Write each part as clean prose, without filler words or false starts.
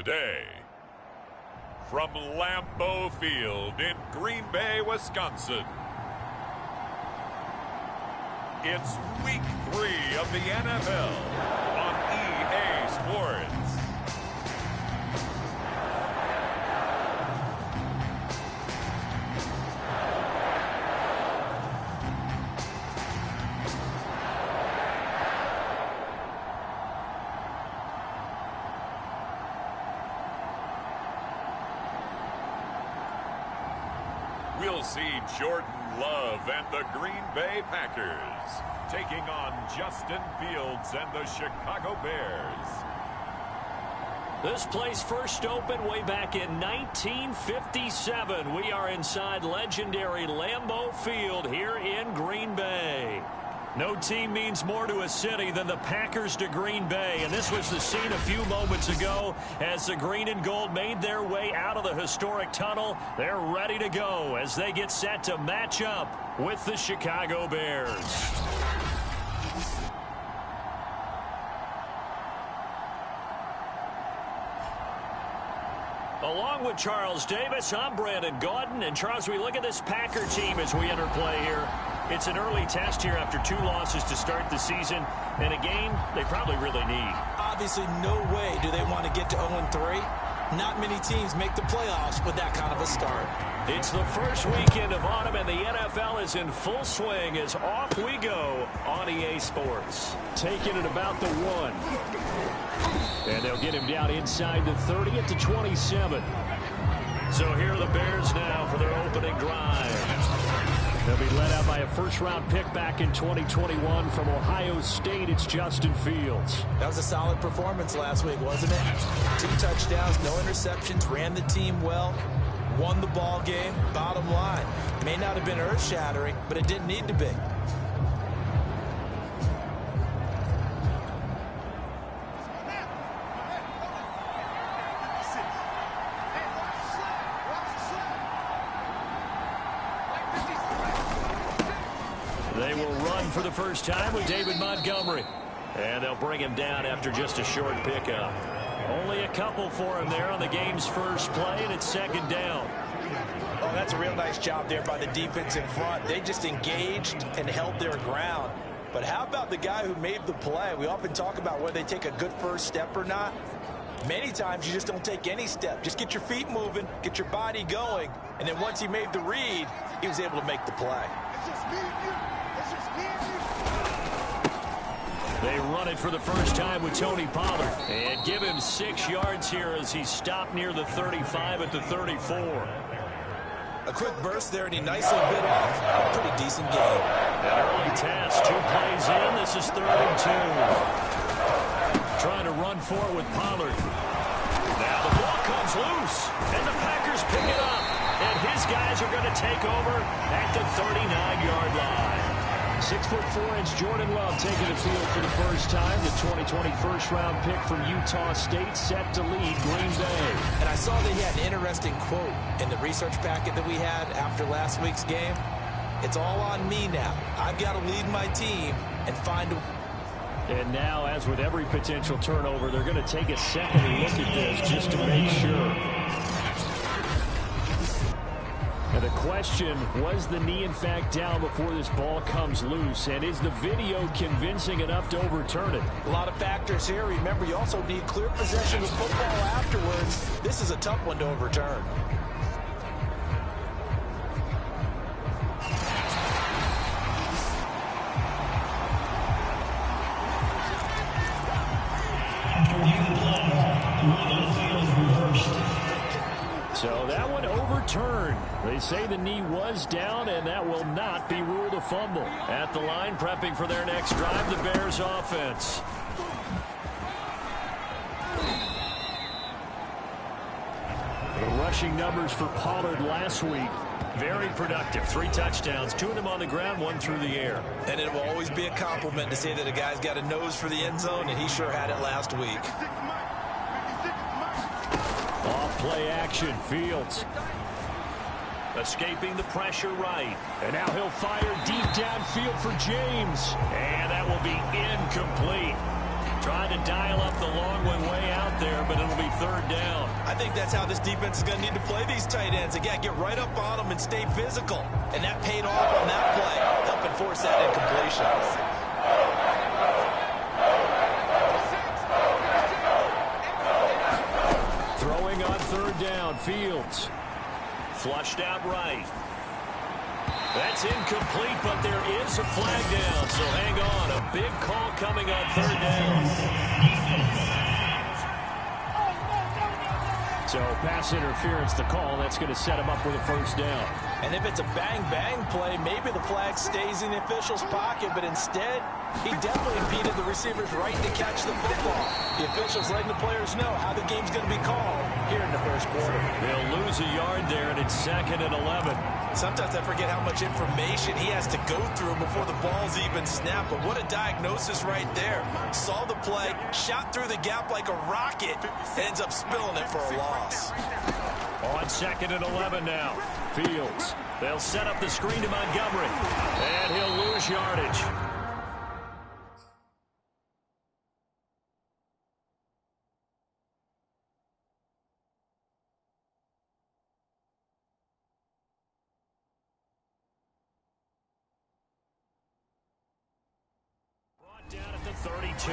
Today, from Lambeau Field in Green Bay, Wisconsin, it's Week 3 of the NFL on EA Sports. We'll see Jordan Love and the Green Bay Packers taking on Justin Fields and the Chicago Bears. This place first opened way back in 1957. We are inside legendary Lambeau Field here in Green Bay. No team means more to a city than the Packers to Green Bay. And this was the scene a few moments ago as the green and gold made their way out of the historic tunnel. They're ready to go as they get set to match up with the Chicago Bears. Along with Charles Davis, I'm Brandon Gaudin. And Charles, we look at this Packer team as we enter play here. It's an early test here after 2 losses to start the season, and a game they probably really need. Obviously, no way do they want to get to 0-3. Not many teams make the playoffs with that kind of a start. It's the first weekend of autumn, and the NFL is in full swing as off we go on EA Sports. Taking it about the 1. And they'll get him down inside the 30 at the 27. So here are the Bears now for their opening drive. They'll be led out by a first-round pick back in 2021 from Ohio State. It's Justin Fields. That was a solid performance last week, wasn't it? 2 touchdowns, no interceptions, ran the team well, won the ball game. Bottom line, may not have been earth-shattering, but it didn't need to be. They will run for the first time with David Montgomery. And they'll bring him down after just a short pickup. Only a couple for him there on the game's first play, and it's second down. Oh, that's a real nice job there by the defense in front. They just engaged and held their ground. But how about the guy who made the play? We often talk about whether they take a good first step or not. Many times you just don't take any step. Just get your feet moving, get your body going, and then once he made the read, he was able to make the play. They run it for the first time with Tony Pollard. And give him 6 yards here as he stopped near the 35 at the 34. A quick burst there, and he nicely bit off. A pretty decent game. An early test. 2 plays in. This is 3rd and 2. Trying to run for it with Pollard. Now the ball comes loose, and the Packers pick it up. And his guys are going to take over at the 39-yard line. 6'4" Jordan Love taking the field for the first time. The 2020 first-round pick from Utah State set to lead Green Bay. And I saw that he had an interesting quote in the research packet that we had after last week's game. It's all on me now. I've got to lead my team and find a... And now, as with every potential turnover, they're going to take a second look at this just to make sure. And the question, was the knee in fact down before this ball comes loose? And is the video convincing enough to overturn it? A lot of factors here. Remember, you also need clear possession of football afterwards. This is a tough one to overturn. So that one overturned. They say the knee was down, and that will not be ruled a fumble. At the line, prepping for their next drive, the Bears offense. The rushing numbers for Pollard last week, very productive. 3 touchdowns, 2 of them on the ground, 1 through the air. And it will always be a compliment to say that a guy's got a nose for the end zone, and he sure had it last week. Off-play action, Fields. Escaping the pressure right. And now he'll fire deep downfield for James. And that will be incomplete. Trying to dial up the long way out there, but it'll be third down. I think that's how this defense is going to need to play these tight ends. Again, get right up on them and stay physical. And that paid off on that play, helping force that incompletion. Throwing on third down, Fields. Flushed out right. That's incomplete, but there is a flag down, so hang on. A big call coming on third down. So pass interference, the call. That's going to set him up with a first down. And if it's a bang-bang play, maybe the flag stays in the official's pocket, but instead, he definitely impeded the receiver's right to catch the football. The official's letting the players know how the game's going to be called here in the first quarter. They'll lose a yard there, and it's 2nd and 11. Sometimes I forget how much information he has to go through before the ball's even snapped, but what a diagnosis right there. Saw the play, shot through the gap like a rocket, ends up spilling it for a loss. On 2nd and 11 now. Fields. They'll set up the screen to Montgomery, and he'll lose yardage. Down at the 32.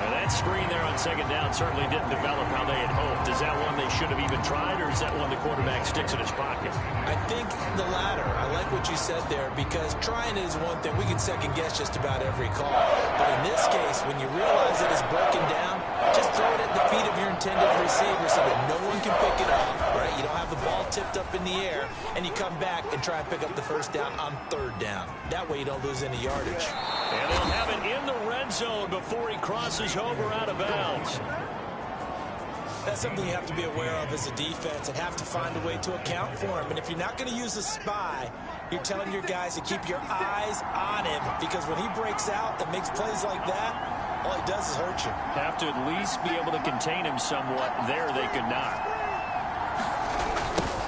And that screen there on 2nd down certainly didn't develop how they had hoped. Is that one they should have even tried, or is that one the quarterback sticks in his pocket? I think the latter. I like what you said there, because trying is one thing. We can second guess just about every call. But in this case, when you realize it is broken down, just throw it at the feet of your intended receiver so that no one can pick it up, right? You don't have the ball tipped up in the air, and you come back and try and pick up the first down on third down. That way you don't lose any yardage. And they'll have it in the red zone before he crosses over out of bounds. That's something you have to be aware of as a defense and have to find a way to account for him. And if you're not going to use a spy, you're telling your guys to keep your eyes on him, because when he breaks out and makes plays like that, all he does is hurt you. Have to at least be able to contain him somewhat. There they could not.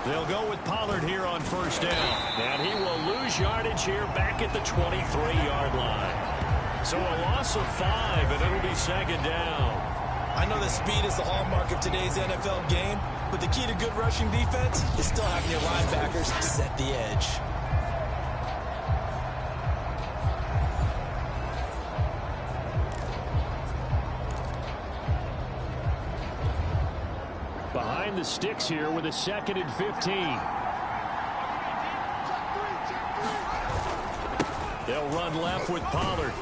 They'll go with Pollard here on first down. And he will lose yardage here back at the 23-yard line. So a loss of 5, and it'll be 2nd down. I know that speed is the hallmark of today's NFL game, but the key to good rushing defense is still having your linebackers set the edge. Behind the sticks here with a 2nd and 15. They'll run left with Pollard.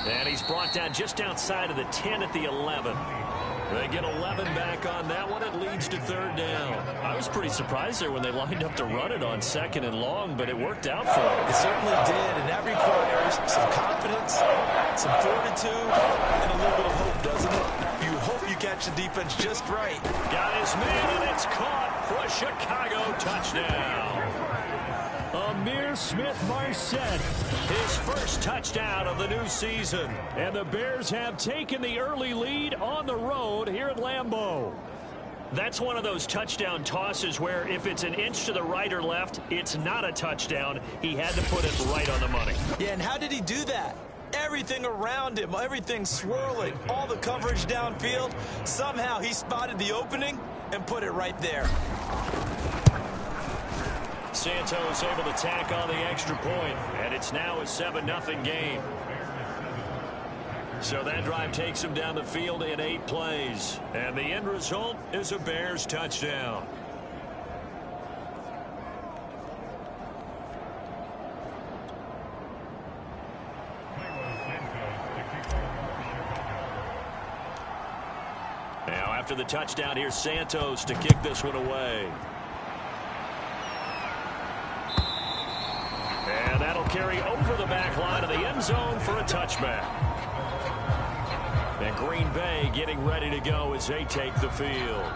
And he's brought down just outside of the 10 at the 11. They get 11 back on that one. It leads to third down. I was pretty surprised there when they lined up to run it on 2nd and long, but it worked out for them. It certainly did, and that requires some confidence, some fortitude, and a little bit of hope, doesn't it? You hope you catch the defense just right. Got his man, and it's caught for a Chicago touchdown. Amir Smith-Marset, his first touchdown of the new season. And the Bears have taken the early lead on the road here at Lambeau. That's one of those touchdown tosses where if it's an inch to the right or left, it's not a touchdown. He had to put it right on the money. Yeah, and how did he do that? Everything around him, everything swirling, all the coverage downfield. Somehow he spotted the opening and put it right there. Santos able to tack on the extra point, and it's now a 7-0 game. So that drive takes him down the field in 8 plays, and the end result is a Bears touchdown. Now after the touchdown, here's Santos to kick this one away. And that'll carry over the back line of the end zone for a touchback. And Green Bay getting ready to go as they take the field.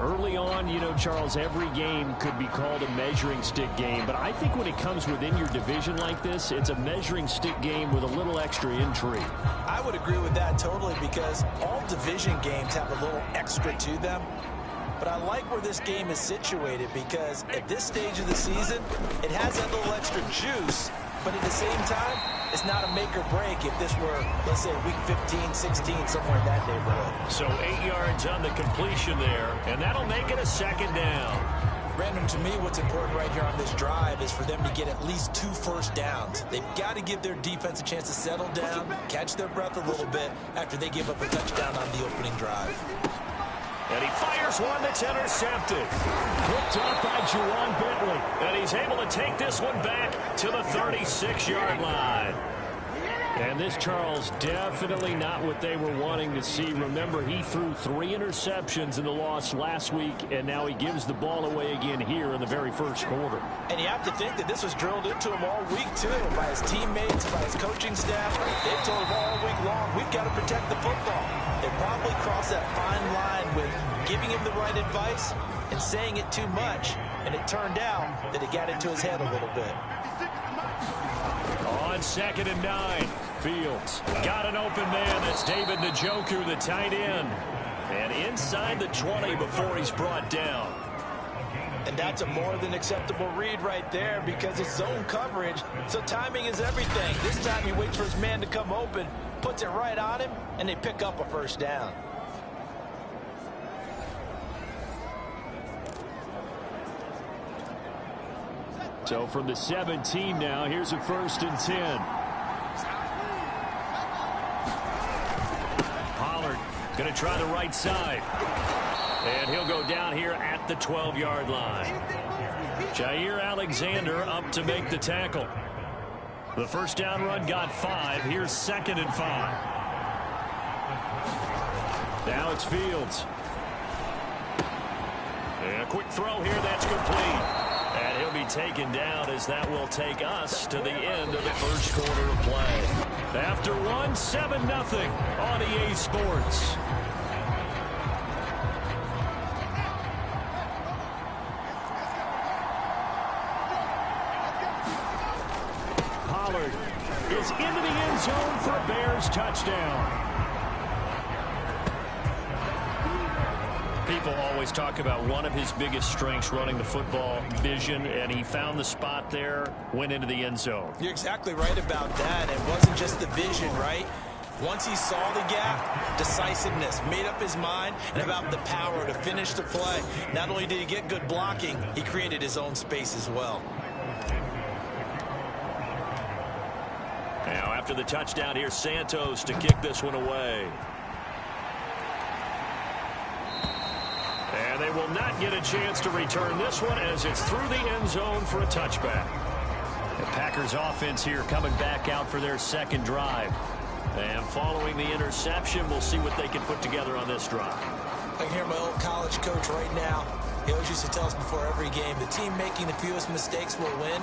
Early on, you know, Charles, every game could be called a measuring stick game. But I think when it comes within your division like this, it's a measuring stick game with a little extra intrigue. I would agree with that totally, because all division games have a little extra to them. But I like where this game is situated, because at this stage of the season, it has that little extra juice, but at the same time, it's not a make or break if this were, let's say, week 15, 16, somewhere in that neighborhood. So 8 yards on the completion there, and that'll make it a second down. Brandon, to me, what's important right here on this drive is for them to get at least 2 first downs. They've got to give their defense a chance to settle down, catch their breath a little bit after they give up a touchdown on the opening drive. And he fires one that's intercepted. Picked up by Juwan Bentley. And he's able to take this one back to the 36-yard line. And this, Charles, definitely not what they were wanting to see. Remember, he threw 3 interceptions in the loss last week, and now he gives the ball away again here in the very first quarter. And you have to think that this was drilled into him all week, too, by his teammates, by his coaching staff. They've told him all week long, we've got to protect the football. They probably crossed that fine line with giving him the right advice and saying it too much, and it turned out that it got into his head a little bit. On 2nd and 9, Fields got an open man. That's David Njoku, the tight end. And inside the 20 before he's brought down. And that's a more than acceptable read right there because it's zone coverage, so timing is everything. This time he waits for his man to come open, puts it right on him, and they pick up a first down. So from the 17 now, here's a 1st and 10. Pollard going to try the right side. And he'll go down here at the 12-yard line. Jair Alexander up to make the tackle. The first down run got 5. Here's 2nd and 5. Now it's Fields. And a quick throw here, that's complete. And he'll be taken down as that will take us to the end of the first quarter of play. After one, 7-0 on EA Sports. Pollard is into the end zone for a Bears touchdown. People always talk about one of his biggest strengths running the football, vision, and he found the spot there, went into the end zone. You're exactly right about that. It wasn't just the vision, right? Once he saw the gap, decisiveness, made up his mind, and about the power to finish the play. Not only did he get good blocking, he created his own space as well. Now after the touchdown, here's Santos to kick this one away. And they will not get a chance to return this one as it's through the end zone for a touchback. The Packers offense here coming back out for their second drive. And following the interception, we'll see what they can put together on this drive. I can hear my old college coach right now. He always used to tell us before every game, the team making the fewest mistakes will win.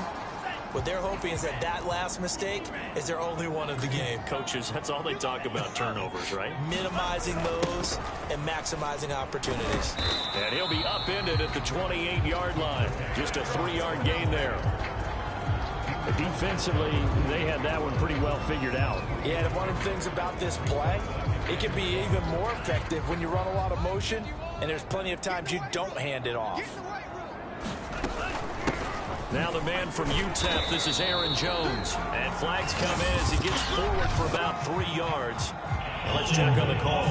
What they're hoping is that last mistake is their only one of the game. Coaches, that's all they talk about, turnovers, right? Minimizing those and maximizing opportunities. And he'll be upended at the 28-yard line. Just a 3-yard gain there. But defensively, they had that one pretty well figured out. Yeah, and one of the things about this play, it can be even more effective when you run a lot of motion, and there's plenty of times you don't hand it off. Now the man from UTEP, this is Aaron Jones. And flags come in as he gets forward for about 3 yards. Now let's check on the call.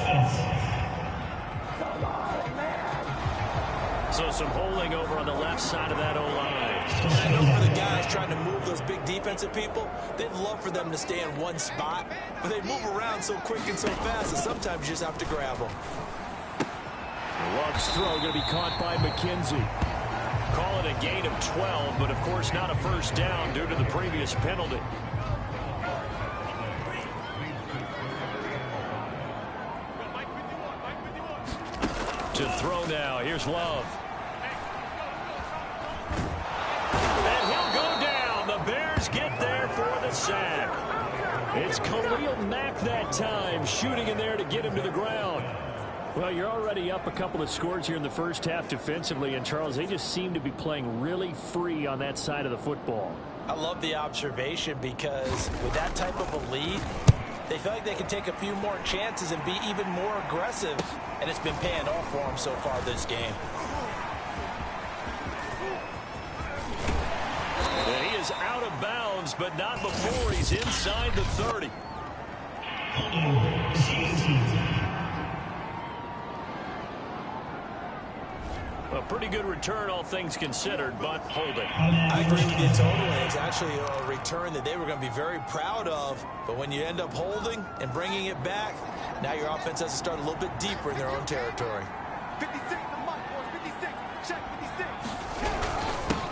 So some holding over on the left side of that O-line. I know for the guys trying to move those big defensive people, they'd love for them to stay in one spot, but they move around so quick and so fast that sometimes you just have to grab them. Love's throw going to be caught by McKenzie. Call it a gain of 12, but of course not a first down due to the previous penalty. To throw now, here's Love. And he'll go down. The Bears get there for the sack. It's Khalil Mack that time, shooting in there to get him to the ground. Well, you're already up a couple of scores here in the first half defensively, and Charles, they just seem to be playing really free on that side of the football. I love the observation because with that type of a lead, they feel like they can take a few more chances and be even more aggressive, and it's been paying off for them so far this game. And he is out of bounds but not before he's inside the 30. A pretty good return, all things considered, but holding. I agree with you totally. It's actually a return that they were going to be very proud of. But when you end up holding and bringing it back, now your offense has to start a little bit deeper in their own territory. 56, the mark, boys. 56. Check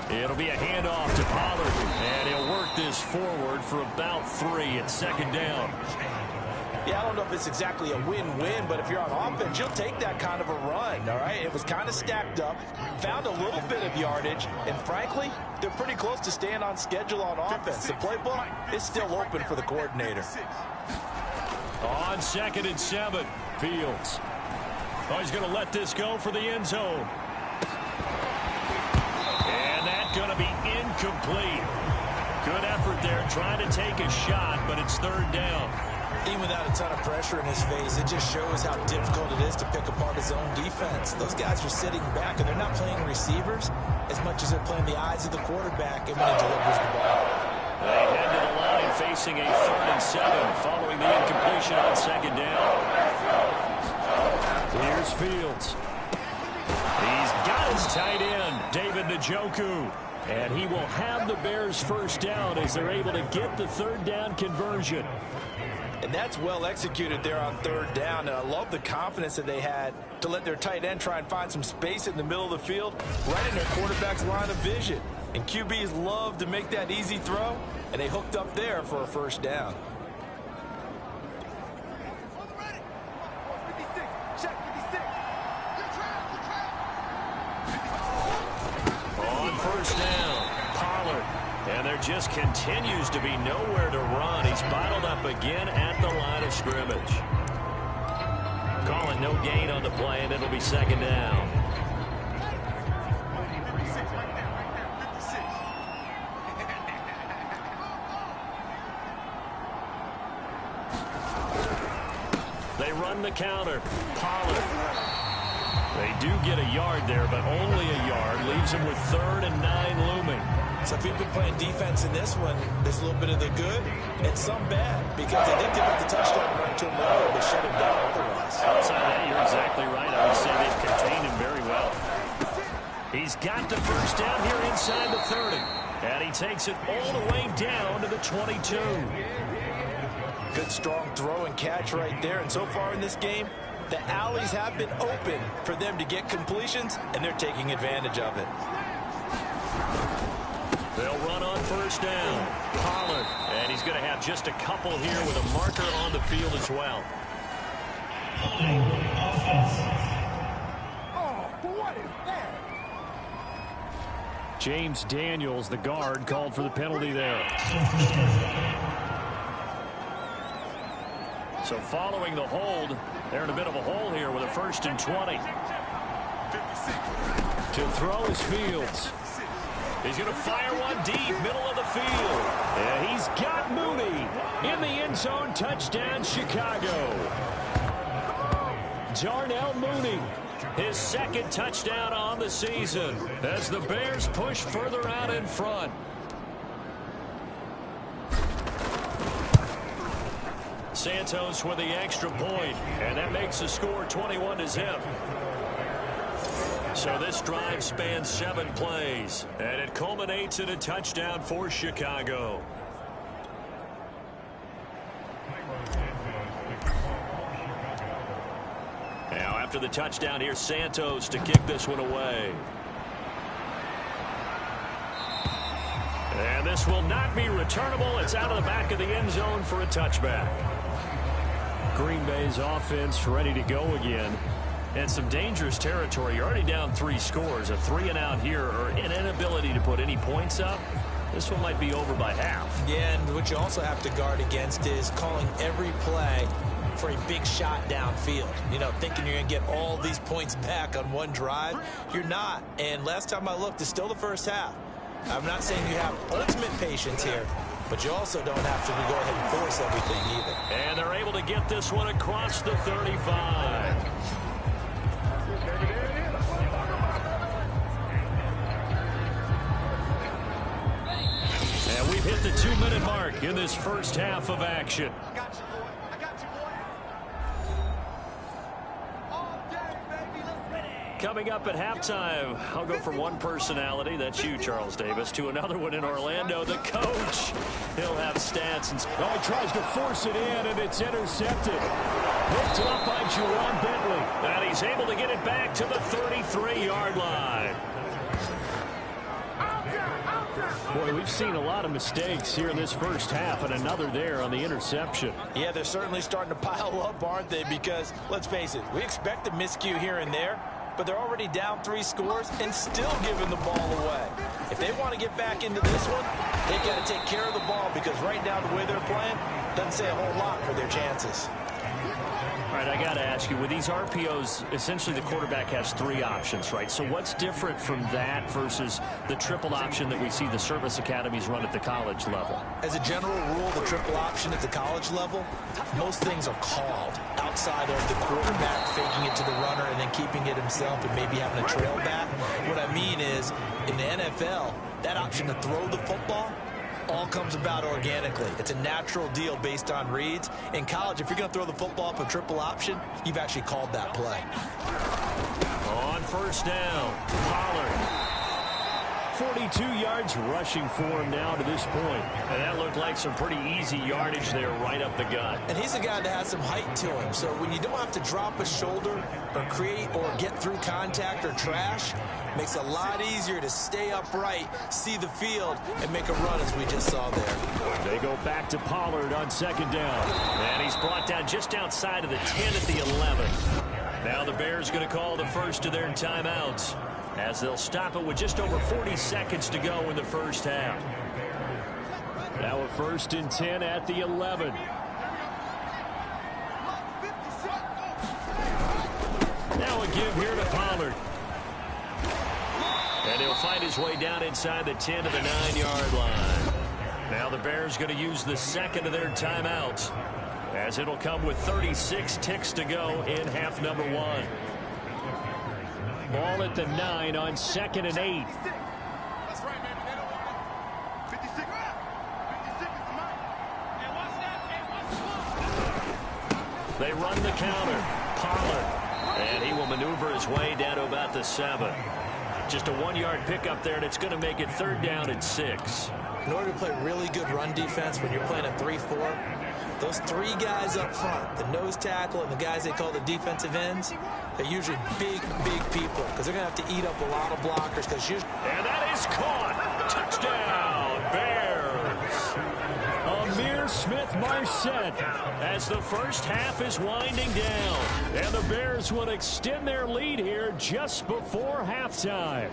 56. It'll be a handoff to Pollard, and he'll work this forward for about 3 at second down. Yeah, I don't know if it's exactly a win-win, but if you're on offense, you'll take that kind of a run, all right? It was kind of stacked up, found a little bit of yardage, and frankly, they're pretty close to staying on schedule on offense. The playbook is still open for the coordinator. On 2nd and 7, Fields. Oh, he's going to let this go for the end zone. And that's going to be incomplete. Good effort there, trying to take a shot, but it's 3rd down. Even without a ton of pressure in his face, it just shows how difficult it is to pick apart his own defense. Those guys are sitting back, and they're not playing receivers as much as they're playing the eyes of the quarterback and when he delivers the ball. They head to the line facing a 3rd and 7 following the incompletion on 2nd down. Here's Fields. He's got his tight end, David Njoku. And he will have the Bears' first down as they're able to get the 3rd down conversion. And that's well executed there on 3rd down. And I love the confidence that they had to let their tight end try and find some space in the middle of the field, right in their quarterback's line of vision. And QBs love to make that easy throw, and they hooked up there for a first down. On 1st down, Pollard. And there just continues to be nowhere to run. He's bottled up again at the line of scrimmage. Call it no gain on the play, and it'll be 2nd down. They run the counter. Pollard. They do get a yard there, but only a yard. Leaves him with 3rd and 9 looming. So if you've been playing defense in this one, there's a little bit of the good and some bad, because they did give up the touchdown run to him earlier, but shut him down otherwise. Outside of that, you're exactly right. I would say they've contained him very well. He's got the first down here inside the 30. And he takes it all the way down to the 22. Good strong throw and catch right there. And so far in this game, the alleys have been open for them to get completions, and they're taking advantage of it. They'll run on 1st down. Pollard. And he's going to have just a couple here with a marker on the field as well. Oh, what is that? James Daniels, the guard, called for the penalty there. So following the hold, they're in a bit of a hole here with a 1st and 20. To throw is Fields. He's going to fire one deep, middle of the field. And he's got Mooney in the end zone. Touchdown, Chicago. Darnell Mooney, his 2nd touchdown on the season as the Bears push further out in front. Santos with the extra point, and that makes the score 21-0. So this drive spans 7 plays, and it culminates in a touchdown for Chicago. Now after the touchdown, here's Santos to kick this one away. And this will not be returnable. It's out of the back of the end zone for a touchback. Green Bay's offense ready to go again. And some dangerous territory. You're already down 3 scores. A 3-and-out here, or an inability to put any points up. This one might be over by half. Yeah, and what you also have to guard against is calling every play for a big shot downfield. You know, thinking you're going to get all these points back on one drive. You're not. And last time I looked, it's still the first half. I'm not saying you have ultimate patience here, but you also don't have to go ahead and force everything either. And they're able to get this one across the 35. And we've We've hit the 2-minute mark in this first half of action. I got you, boy. I got you, boy. All day, baby. Let's get it. Coming up at halftime, I'll go from one personality, that's you, Charles Davis, to another one in Orlando, the coach. He'll have stats. And he tries to force it in, and it's intercepted. Picked up by Juwan Bentley. And he's able to get it back to the 33-yard line. Boy, we've seen a lot of mistakes here in this first half, and another there on the interception. Yeah, they're certainly starting to pile up, aren't they? Because, let's face it, we expect a miscue here and there, but they're already down 3 scores and still giving the ball away. If they want to get back into this one, they've got to take care of the ball, because right now the way they're playing doesn't say a whole lot for their chances. All right, I got to ask you, with these RPOs, essentially the quarterback has 3 options, right? So what's different from that versus the triple option that we see the service academies run at the college level? As a general rule, the triple option at the college level, most things are called outside of the quarterback faking it to the runner and then keeping it himself and maybe having a trail back. What I mean is, in the NFL, that option to throw the football all comes about organically. It's a natural deal based on reads. In college, if you're going to throw the football up a triple option, you've actually called that play. On first down, Pollard. 42 yards rushing for him now to this point. And that looked like some pretty easy yardage there right up the gut. And he's a guy that has some height to him. So when you don't have to drop a shoulder or create or get through contact or trash, makes it a lot easier to stay upright, see the field, and make a run as we just saw there. They go back to Pollard on second down. And he's brought down just outside of the 10 at the 11. Now the Bears going to call the first of their timeouts, as they'll stop it with just over 40 seconds to go in the first half. Now a 1st and 10 at the 11. Now a give here to Pollard. And he'll find his way down inside the 10 to the 9-yard line. Now the Bears going to use the second of their timeouts, as it'll come with 36 ticks to go in half number 1. Ball at the 9 on 2nd and 8. That's right, baby. They don't want it. 56. 56 is the mark. Hey, watch that. Hey, watch. They run the counter. Pollard. And he will maneuver his way down to about the 7. Just a 1-yard pickup there, and it's going to make it 3rd down and 6. In order to play really good run defense when you're playing a 3-4, those 3 guys up front, the nose tackle and the guys they call the defensive ends, they're usually big people, because they're going to have to eat up a lot of blockers. And that is caught. Touchdown, Bears. Amir Smith-Marset, as the first half is winding down. and the Bears will extend their lead here just before halftime.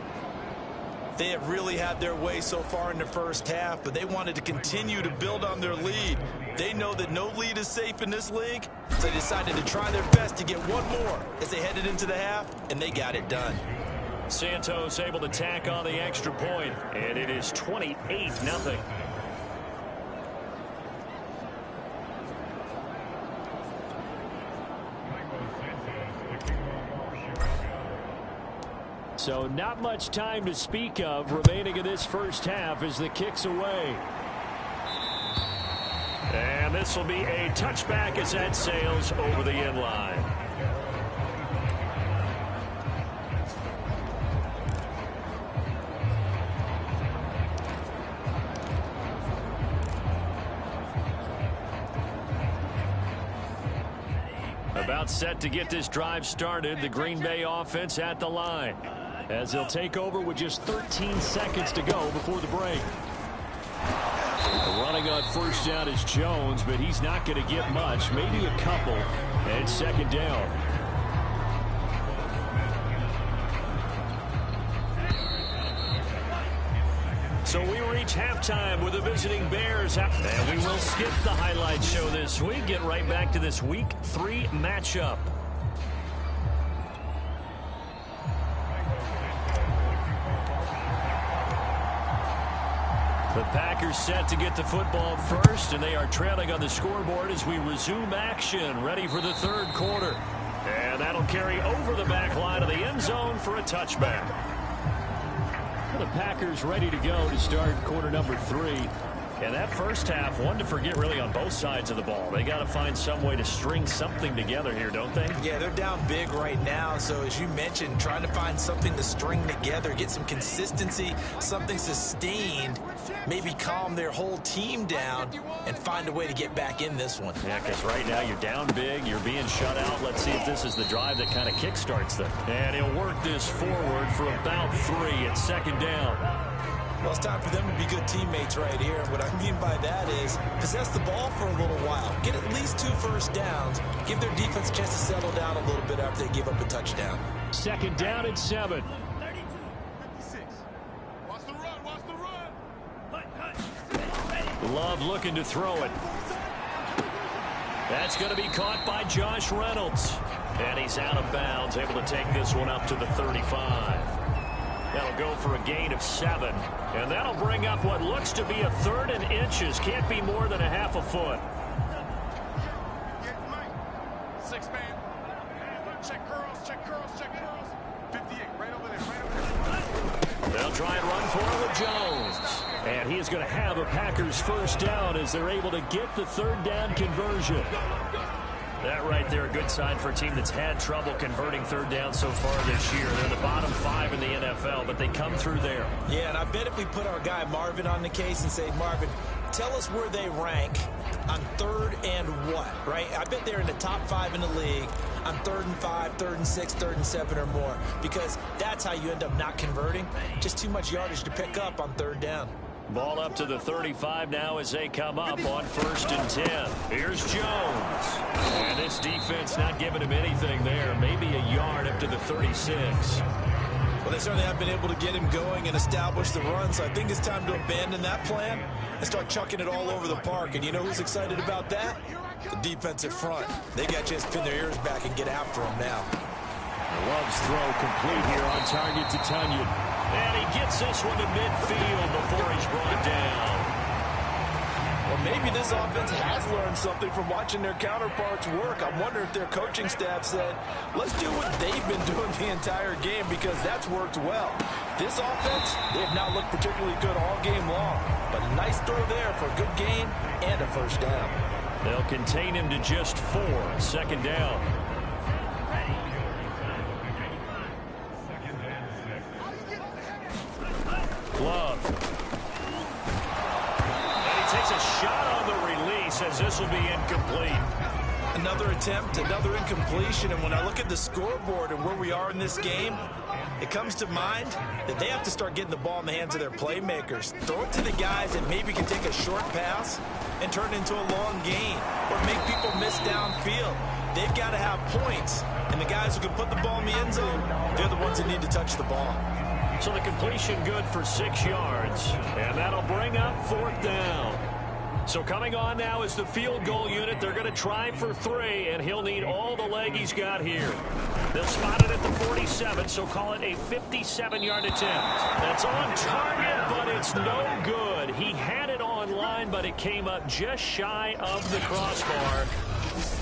They have really had their way so far in the first half, but they wanted to continue to build on their lead. They know that no lead is safe in this league, so they decided to try their best to get one more as they headed into the half, and they got it done. Santos able to tack on the extra point, and it is 28-0. So not much time to speak of remaining in this first half as the kick's away. And this will be a touchback as that sails over the end line. About set to get this drive started, the Green Bay offense at the line, as they'll take over with just 13 seconds to go before the break. Running on first down is Jones, but he's not going to get much, maybe a couple, and 2nd down. So we reach halftime with the visiting Bears. And we will skip the highlight show this week. Get right back to this Week 3 matchup. The Packers set to get the football first, and they are trailing on the scoreboard as we resume action, ready for the 3rd quarter. And that'll carry over the back line of the end zone for a touchback. The Packers ready to go to start quarter number 3. And that first half, one to forget really on both sides of the ball. They got to find some way to string something together here, don't they? Yeah, they're down big right now. So as you mentioned, trying to find something to string together, get some consistency, something sustained, maybe calm their whole team down and find a way to get back in this one. Yeah, because right now you're down big, you're being shut out. Let's see if this is the drive that kind of kickstarts them. And he'll work this forward for about 3 at second down. Well, it's time for them to be good teammates right here. And what I mean by that is possess the ball for a little while. Get at least 2 first downs. Give their defense a chance to settle down a little bit after they give up a touchdown. Second down and 7. 56. Watch the run. Watch the run. Love looking to throw it. That's going to be caught by Josh Reynolds. And he's out of bounds, able to take this one up to the 35. That'll go for a gain of 7. And that'll bring up what looks to be a 3rd and inches. Can't be more than a half a foot. Get Mike. 6 man. Check curls. Check curls. Check curls. 58. Right over there. Right over there. They'll try and run for it with Jones. And he is going to have a Packers first down as they're able to get the 3rd down conversion. That right there, a good sign for a team that's had trouble converting 3rd down so far this year. They're the bottom 5 in the NFL, but they come through there. Yeah, and I bet if we put our guy Marvin on the case and say, Marvin, tell us where they rank on 3rd and what, right? I bet they're in the top 5 in the league on 3rd and 5, 3rd and 6, 3rd and 7 or more, because that's how you end up not converting. Just too much yardage to pick up on 3rd down. Ball up to the 35 now as they come up on 1st and 10. Here's Jones. And this defense not giving him anything there. Maybe a yard up to the 36. Well, they certainly have been able to get him going and establish the run, so I think it's time to abandon that plan and start chucking it all over the park. And you know who's excited about that? The defensive front. They got a chance to pin their ears back and get after him now. Love's throw complete here on target to Tunyon. And he gets this one to midfield before he's brought down. Well, maybe this offense has learned something from watching their counterparts work. I wonder if their coaching staff said, let's do what they've been doing the entire game, because that's worked well. This offense, they have not looked particularly good all game long. But a nice throw there for a good gain and a first down. They'll contain him to just 4. Second down. Love. And he takes a shot on the release as this will be incomplete. Another attempt, another incompletion, and when I look at the scoreboard and where we are in this game, it comes to mind that they have to start getting the ball in the hands of their playmakers. Throw it to the guys that maybe can take a short pass and turn it into a long gain or make people miss downfield. They've got to have points, and the guys who can put the ball in the end zone, they're the ones that need to touch the ball. So the completion good for 6 yards, and that'll bring up 4th down. So coming on now is the field goal unit. They're going to try for 3, and he'll need all the leg he's got here. They'll spot it at the 47, so call it a 57-yard attempt. That's on target, but it's no good. He had it on line, but it came up just shy of the crossbar.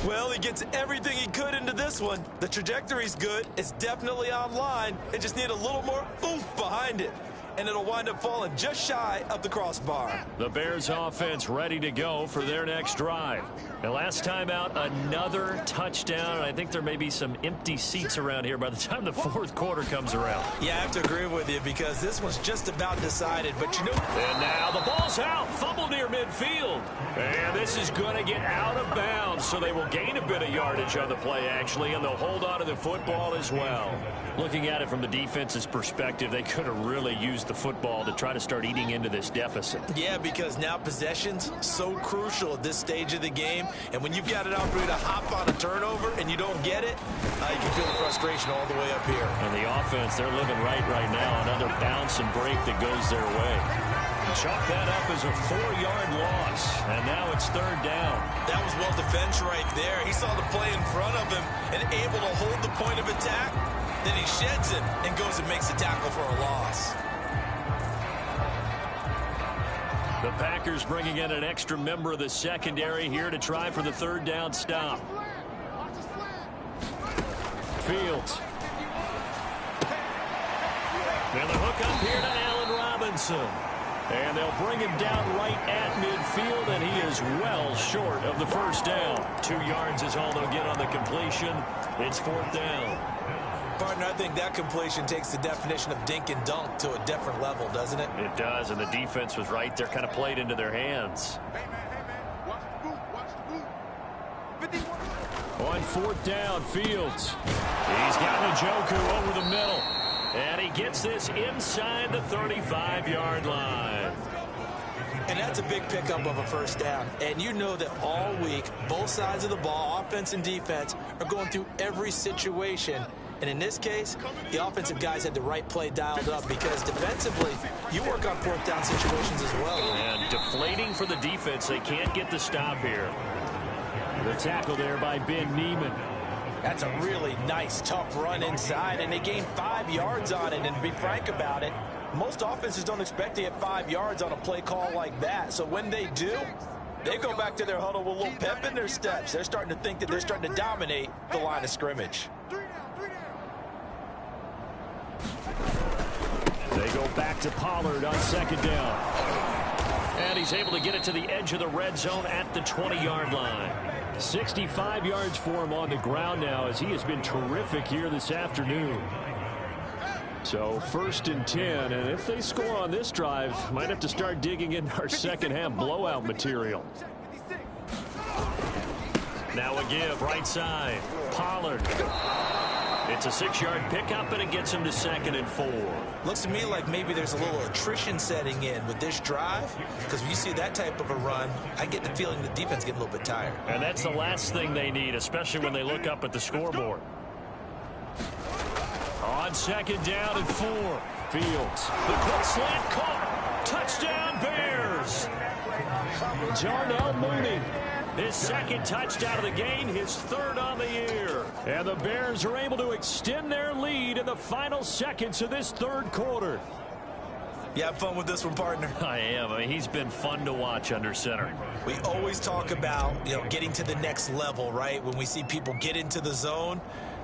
Well, he gets everything he could into this one. The trajectory's good. It's definitely online. They just need a little more oomph behind it, and it'll wind up falling just shy of the crossbar. The Bears offense ready to go for their next drive. And last time out, another touchdown. And I think there may be some empty seats around here by the time the 4th quarter comes around. Yeah, I have to agree with you, because this one's just about decided. But you know... And now the ball's out. Fumble near midfield. And this is going to get out of bounds, so they will gain a bit of yardage on the play, actually, and they'll hold on to the football as well. Looking at it from the defense's perspective, they could have really used the football to try to start eating into this deficit. Yeah, because now possession's so crucial at this stage of the game. And when you've got an opportunity to hop on a turnover and you don't get it, you can feel the frustration all the way up here. And the offense, they're living right now. Another bounce and break that goes their way. Chalk that up as a 4-yard loss. And now it's 3rd down. That was well defense right there. He saw the play in front of him and able to hold the point of attack. Then he sheds it and goes and makes a tackle for a loss. The Packers bringing in an extra member of the secondary here to try for the 3rd down stop. Fields. And the hook up here to Allen Robinson. And they'll bring him down right at midfield, and he is well short of the first down. 2 yards is all they'll get on the completion. It's 4th down. Partner, I think that completion takes the definition of dink and dunk to a different level, doesn't it? It does, and the defense was right there, kind of played into their hands. Hey, man, watch the boot, watch the boot. 51. On 4th down, Fields. He's got Njoku over the middle. And he gets this inside the 35-yard line. And that's a big pickup of a first down. And you know that all week, both sides of the ball, offense and defense, are going through every situation. And in this case, the offensive guys had the right play dialed up because defensively, you work on 4th down situations as well. And deflating for the defense. They can't get the stop here. The tackle there by Ben Neiman. That's a really nice, tough run inside, and they gained 5 yards on it. And to be frank about it, most offenses don't expect to get 5 yards on a play call like that. So when they do, they go back to their huddle with a little pep in their steps. They're starting to think that they're starting to dominate the line of scrimmage. 3 down. They go back to Pollard on 2nd down. And he's able to get it to the edge of the red zone at the 20-yard line. 65 yards for him on the ground now as he has been terrific here this afternoon. So 1st and 10, and if they score on this drive, might have to start digging in our second half blowout material. Now a give right side. Pollard. It's a 6-yard pickup, and it gets him to 2nd and 4. Looks to me like maybe there's a little attrition setting in with this drive, because when you see that type of a run, I get the feeling the defense get a little bit tired. And that's the last thing they need, especially when they look up at the scoreboard. On 2nd down and 4. Fields. The quick slant caught. Touchdown Bears. Darnell Mooney. His 2nd touchdown of the game, his 3rd on the year. And the Bears are able to extend their lead in the final seconds of this 3rd quarter. You have fun with this one, partner? I am. I mean, he's been fun to watch under center. We always talk about, getting to the next level, right? When we see people get into the zone,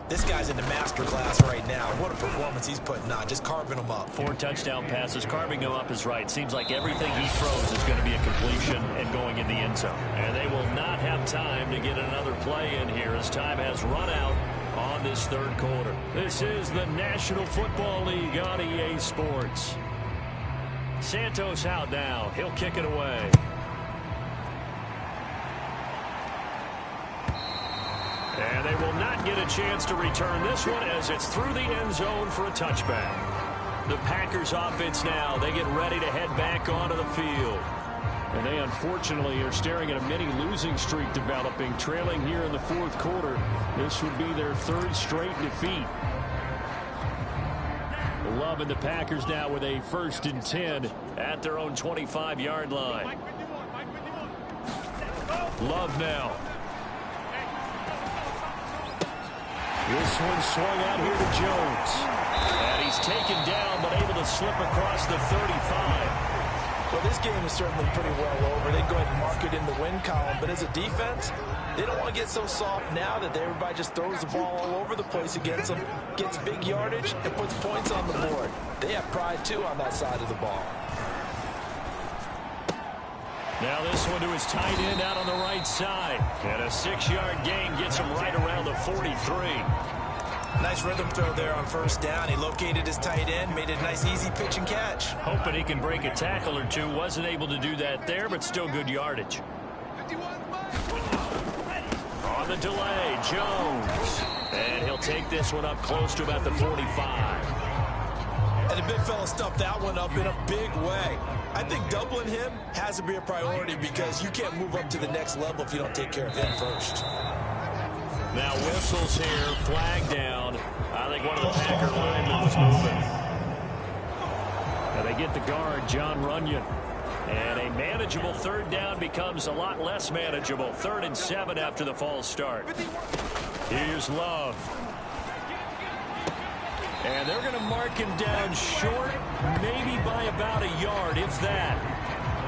this guy's in the master class right now. What a performance he's putting on, just carving them up. 4 touchdown passes, carving them up is right. Seems like everything he throws is going to be a completion and going in the end zone. And they will not have time to get another play in here as time has run out on this 3rd quarter. This is the National Football League on EA Sports. Santos out now. He'll kick it away. And they will not get a chance to return this one as it's through the end zone for a touchback. The Packers offense now, they get ready to head back onto the field. And they unfortunately are staring at a mini losing streak developing, trailing here in the 4th quarter. This would be their 3rd straight defeat. Love and the Packers now with a 1st and 10 at their own 25-yard line. Love now. This one swung out here to Jones. And he's taken down, but able to slip across the 35. Well, this game is certainly pretty well over. They go ahead and mark it in the win column. But as a defense, they don't want to get so soft now that everybody just throws the ball all over the place against them, gets big yardage, and puts points on the board. They have pride, too, on that side of the ball. Now this one to his tight end out on the right side. And a 6-yard gain gets him right around the 43. Nice rhythm throw there on 1st down. He located his tight end, made it a nice, easy pitch and catch. Hoping he can break a tackle or two. Wasn't able to do that there, but still good yardage. On the delay, Jones. And he'll take this one up close to about the 45. And the big fella stuffed that one up in a big way. I think doubling him has to be a priority because you can't move up to the next level if you don't take care of him first. Now whistles here, flag down. I think one of the Packer linemen was moving. Now they get the guard, John Runyon. And a manageable 3rd down becomes a lot less manageable. 3rd and 7 after the false start. Here's Love. And they're going to mark him down short, maybe by about a yard, if that.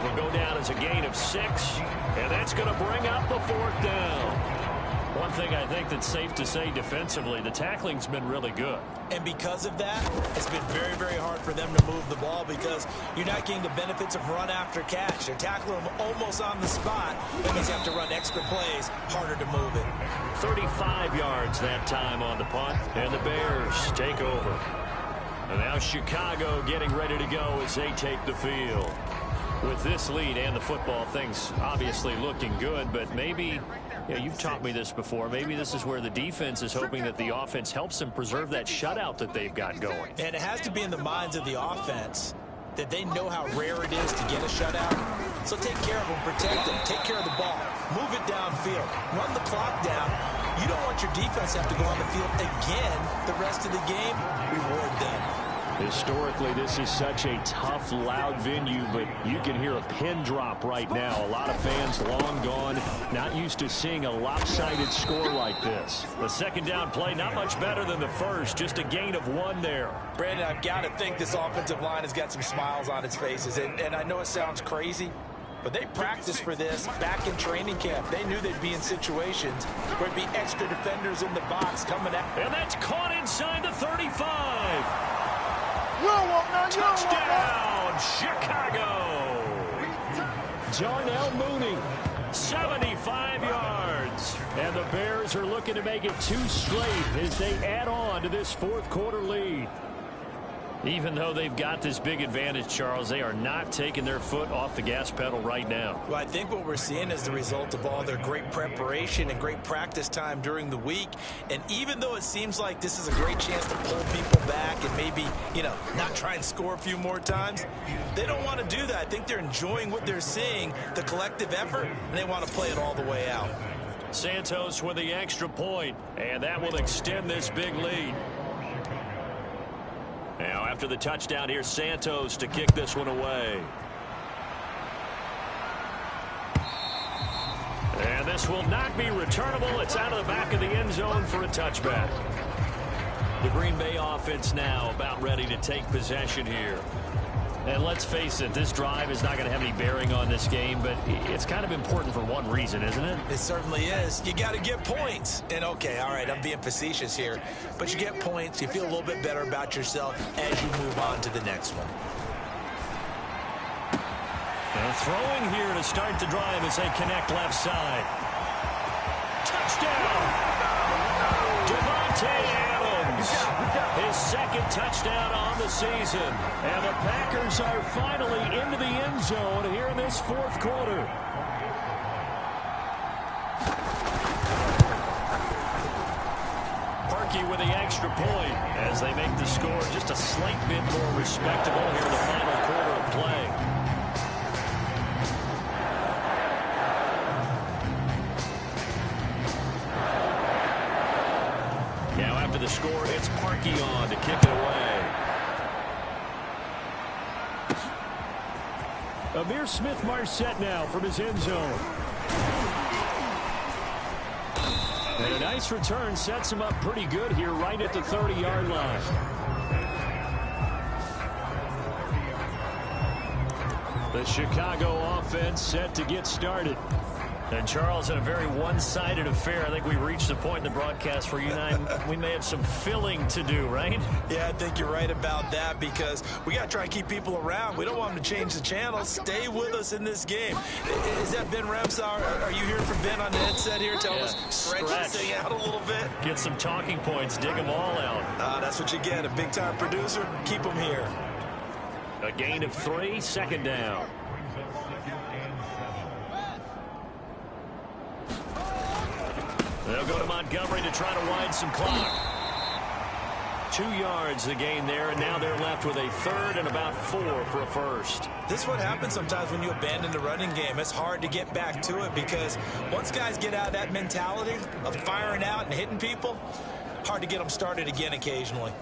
Will go down as a gain of 6, and that's going to bring up the 4th down. One thing I think that's safe to say defensively, the tackling's been really good. And because of that, it's been very, very hard for them to move the ball because you're not getting the benefits of run after catch. They're tackling them almost on the spot. That means you have to run extra plays, harder to move it. 35 yards that time on the punt, and the Bears take over. And now Chicago getting ready to go as they take the field. With this lead and the football, things obviously looking good, but maybe, you've taught me this before, maybe this is where the defense is hoping that the offense helps them preserve that shutout that they've got going. And it has to be in the minds of the offense that they know how rare it is to get a shutout. So take care of them, protect them, take care of the ball, move it downfield, run the clock down. You don't want your defense to have to go on the field again the rest of the game. Reward them. Historically, this is such a tough, loud venue, but you can hear a pin drop right now. A lot of fans long gone, not used to seeing a lopsided score like this. The second down play, not much better than the first, just a gain of 1 there. Brandon, I've got to think this offensive line has got some smiles on its faces, and I know it sounds crazy, but they practiced for this back in training camp. They knew they'd be in situations where there'd be extra defenders in the box coming out. And that's caught inside the 35. Touchdown, Chicago! Darnell Mooney. 75 yards. And the Bears are looking to make it 2 straight as they add on to this fourth quarter lead. Even though they've got this big advantage, Charles, they are not taking their foot off the gas pedal right now. Well, I think what we're seeing is the result of all their great preparation and great practice time during the week. And even though it seems like this is a great chance to pull people back and maybe, not try and score a few more times, they don't want to do that. I think they're enjoying what they're seeing, the collective effort, and they want to play it all the way out. Santos with the extra point, and that will extend this big lead. Now, after the touchdown, here's Santos to kick this one away. And this will not be returnable. It's out of the back of the end zone for a touchback. The Green Bay offense now about ready to take possession here. And let's face it, this drive is not going to have any bearing on this game, but it's kind of important for one reason, isn't it? It certainly is. You got to get points. And, okay, all right, I'm being facetious here, but you get points, you feel a little bit better about yourself as you move on to the next one. Now throwing here to start the drive as they connect left side. Touchdown! Devontae Adams. His second touchdown on the season. And the Packers are finally into the end zone here in this fourth quarter. Parkey with the extra point as they make the score just a slight bit more respectable here in the final quarter of play. Now after the score, it's Parkey on to kick it away. Amir Smith-Marset now from his end zone. And a nice return sets him up pretty good here right at the 30-yard line. The Chicago offense set to get started. And, Charles, in a very one-sided affair, I think we reached the point in the broadcast where you and I, we may have some filling to do, right? Yeah, I think you're right about that because we got to try and keep people around. We don't want them to change the channel. Stay with us in this game. Is that Ben Ramsauer? Are you hearing from Ben on the headset here? Tell us, stretch this thing out a little bit. Get some talking points. Dig them all out. That's what you get. A big-time producer. Keep them here. A gain of 3, second down. They'll go to Montgomery to try to wind some clock. 2 yards the gain there, and now they're left with a third and about 4 for a first. This is what happens sometimes when you abandon the running game. It's hard to get back to it because once guys get out of that mentality of firing out and hitting people, hard to get them started again occasionally.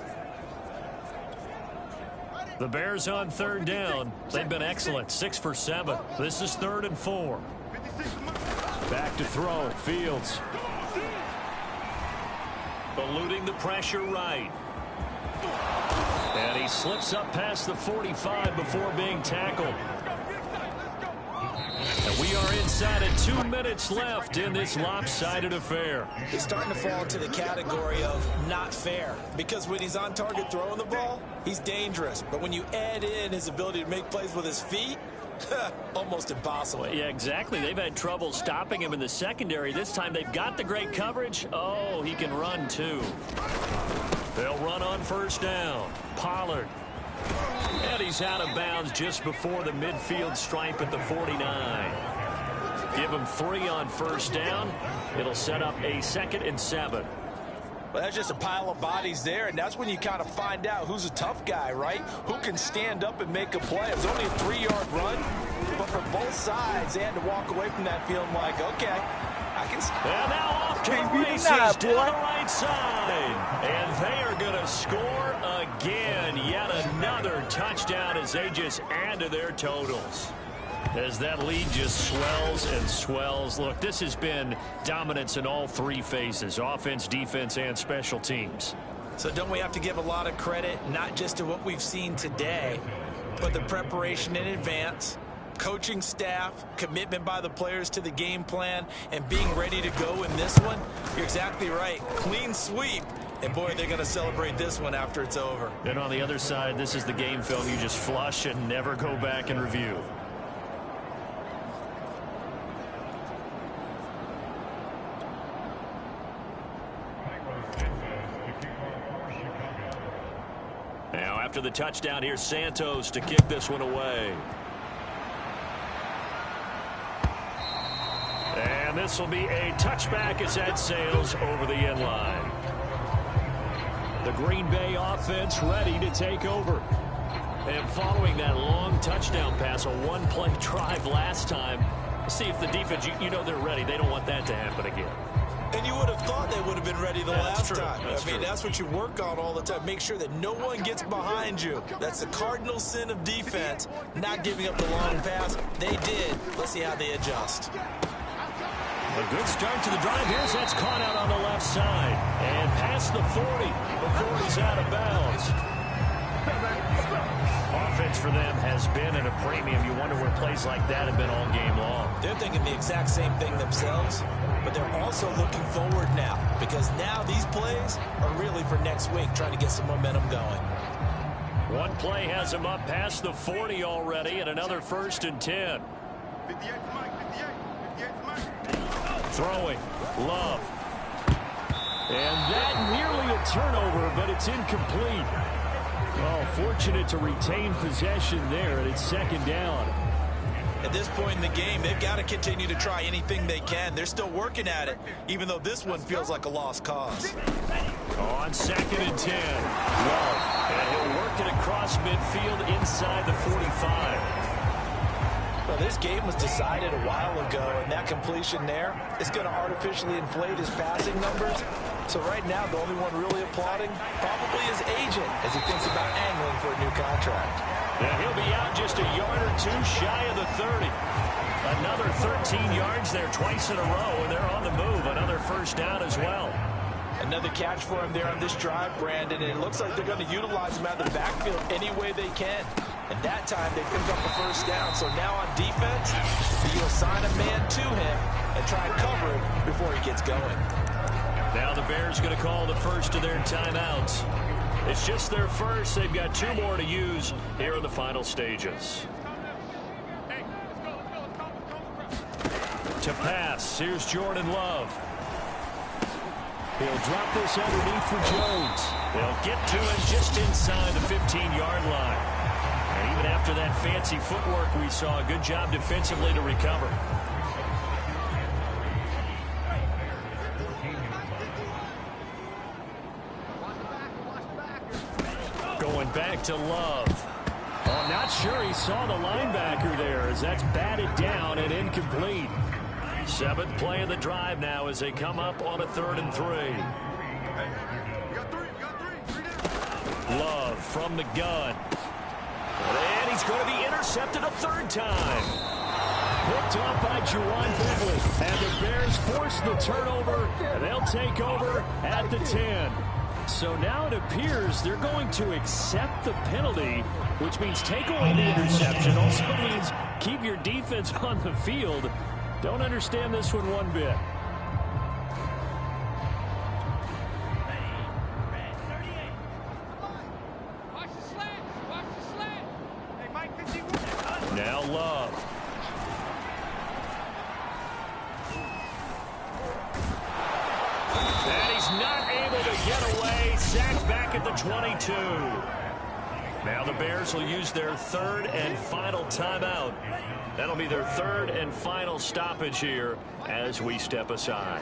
The Bears on third down. They've been excellent, 6 for 7. This is 3rd and 4. Back to throw, Fields. Eluding the pressure right. And he slips up past the 45 before being tackled. And We are inside of 2 minutes left in this lopsided affair. He's starting to fall into the category of not fair, because when he's on target throwing the ball, he's dangerous. But when you add in his ability to make plays with his feet, almost impossible. Well, yeah, exactly. They've had trouble stopping him in the secondary. This time they've got the great coverage. Oh, he can run too. They'll run on first down. Pollard. And he's out of bounds just before the midfield stripe at the 49. Give him 3 on first down. It'll set up a 2nd and 7. Well, that's just a pile of bodies there, and that's when you kind of find out who's a tough guy, right? Who can stand up and make a play. It was only a 3-yard run, but for both sides, they had to walk away from that feeling like, okay, I can... And now off to the races down the right side. And they are going to score again. Yet another touchdown as they just add to their totals. As that lead just swells and swells. Look, this has been dominance in all 3 phases, offense, defense, and special teams. So don't we have to give a lot of credit, not just to what we've seen today, but the preparation in advance, coaching staff, commitment by the players to the game plan, and being ready to go in this one? You're exactly right. Clean sweep. And, boy, they're going to celebrate this one after it's over. And on the other side, this is the game film you just flush and never go back and review. Now, after the touchdown, here's Santos to kick this one away. And this will be a touchback as that sails over the end line. The Green Bay offense ready to take over. And following that long touchdown pass, a 1-play drive last time, see if the defense, you know they're ready. They don't want that to happen again. And you would have thought they would have been ready the last time. I mean, that's what you work on all the time. Make sure that no one gets behind you. That's the cardinal sin of defense, not giving up the long pass. They did. Let's see how they adjust. A good start to the drive. Here's that's caught out on the left side. And past the 40 before he's out of bounds. Offense for them has been at a premium. You wonder where plays like that have been all game long. They're thinking the exact same thing themselves, but they're also looking forward now, because now these plays are really for next week, trying to get some momentum going. One play has him up past the 40 already, and another 1st and 10. 58 Mike, 58 Mike. Throwing. Love. And that nearly a turnover, but it's incomplete. Oh, fortunate to retain possession there, and it's 2nd down. At this point in the game, they've got to continue to try anything they can. They're still working at it, even though this one feels like a lost cause. On 2nd and 10. Love. And he'll work it across midfield inside the 45. Well, this game was decided a while ago, and that completion there is going to artificially inflate his passing numbers. So right now, the only one really applauding probably his agent as he thinks about angling for a new contract. And he'll be out just a yard or 2 shy of the 30. Another 13 yards there twice in a row, and they're on the move. Another 1st down as well. Another catch for him there on this drive, Brandon, and it looks like they're going to utilize him out of the backfield any way they can. And that time, they picked up the 1st down. So now on defense, you assign a man to him and try and cover him before he gets going. Now the Bears going to call the first of their timeouts. It's just their first. They've got 2 more to use here in the final stages. To pass, here's Jordan Love. He'll drop this underneath for Jones. They'll get to him just inside the 15-yard line. And even after that fancy footwork we saw, a good job defensively to recover. Going back to Love. Oh, not sure he saw the linebacker there as that's batted down and incomplete. 7th play of the drive now as they come up on a 3rd and 3. Love from the gun. And he's going to be intercepted a 3rd time. Picked off by Juwan Beverly. And the Bears force the turnover, and they'll take over at the 10. So now it appears they're going to accept the penalty, which means take away the interception. Also means keep your defense on the field. Don't understand this one bit. Now Love. And he's not able to get away. Sacked back at the 22. Now the Bears will use their third and final timeout. That'll be their third and final stoppage here as we step aside.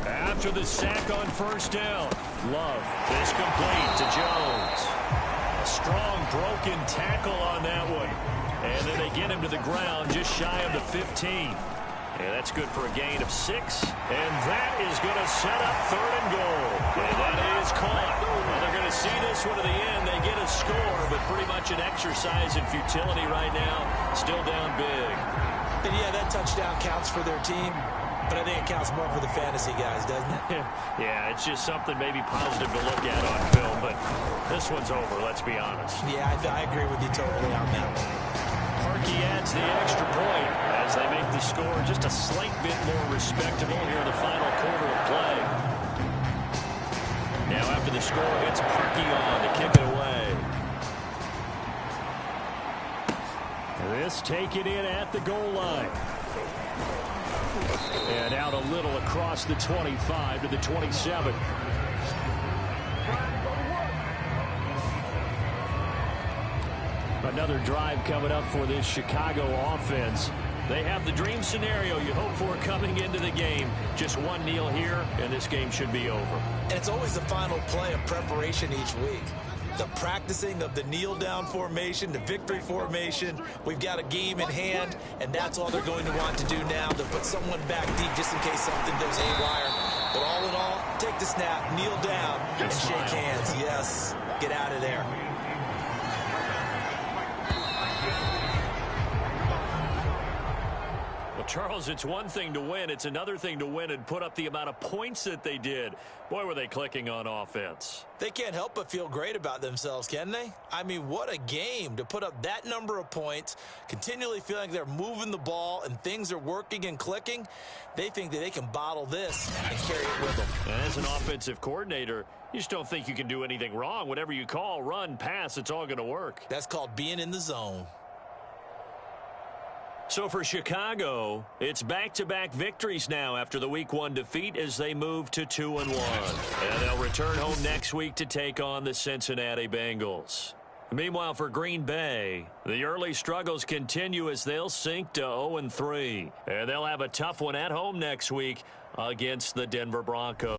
After the sack on first down, Love is complete to Jones. A strong broken tackle on that one. And then they get him to the ground just shy of the 15. And that's good for a gain of 6. And that is going to set up third and goal. And that is caught. Well, they're going to see this one to the end. They get a score, but pretty much an exercise in futility right now. Still down big. And yeah, that touchdown counts for their team. But I think it counts more for the fantasy guys, doesn't it? Yeah, it's just something maybe positive to look at on film. But this one's over, let's be honest. Yeah, I agree with you totally on that one. Harkey adds the extra point as they make the score just a slight bit more respectable here in the final quarter of play. Now after the score, it's Harkey on to kick it away. This taken in at the goal line. And out a little across the 25 to the 27. Another drive coming up for this Chicago offense. They have the dream scenario you hope for coming into the game. Just one kneel here, and this game should be over. And it's always the final play of preparation each week. The practicing of the kneel-down formation, the victory formation. We've got a game in hand, and that's all they're going to want to do now, to put someone back deep just in case something goes haywire. But all in all, take the snap, kneel down, and shake hands. Yes, get out of there. Well, Charles, it's one thing to win. It's another thing to win and put up the amount of points that they did. Boy, were they clicking on offense. They can't help but feel great about themselves, can they? I mean, what a game to put up that number of points, continually feeling like they're moving the ball and things are working and clicking. They think that they can bottle this and carry it with them. And as an offensive coordinator, you just don't think you can do anything wrong. Whatever you call, run, pass, it's all going to work. That's called being in the zone. So for Chicago, it's back-to-back victories now after the Week 1 defeat as they move to 2-1. And they'll return home next week to take on the Cincinnati Bengals. Meanwhile, for Green Bay, the early struggles continue as they'll sink to 0-3. And they'll have a tough one at home next week against the Denver Broncos.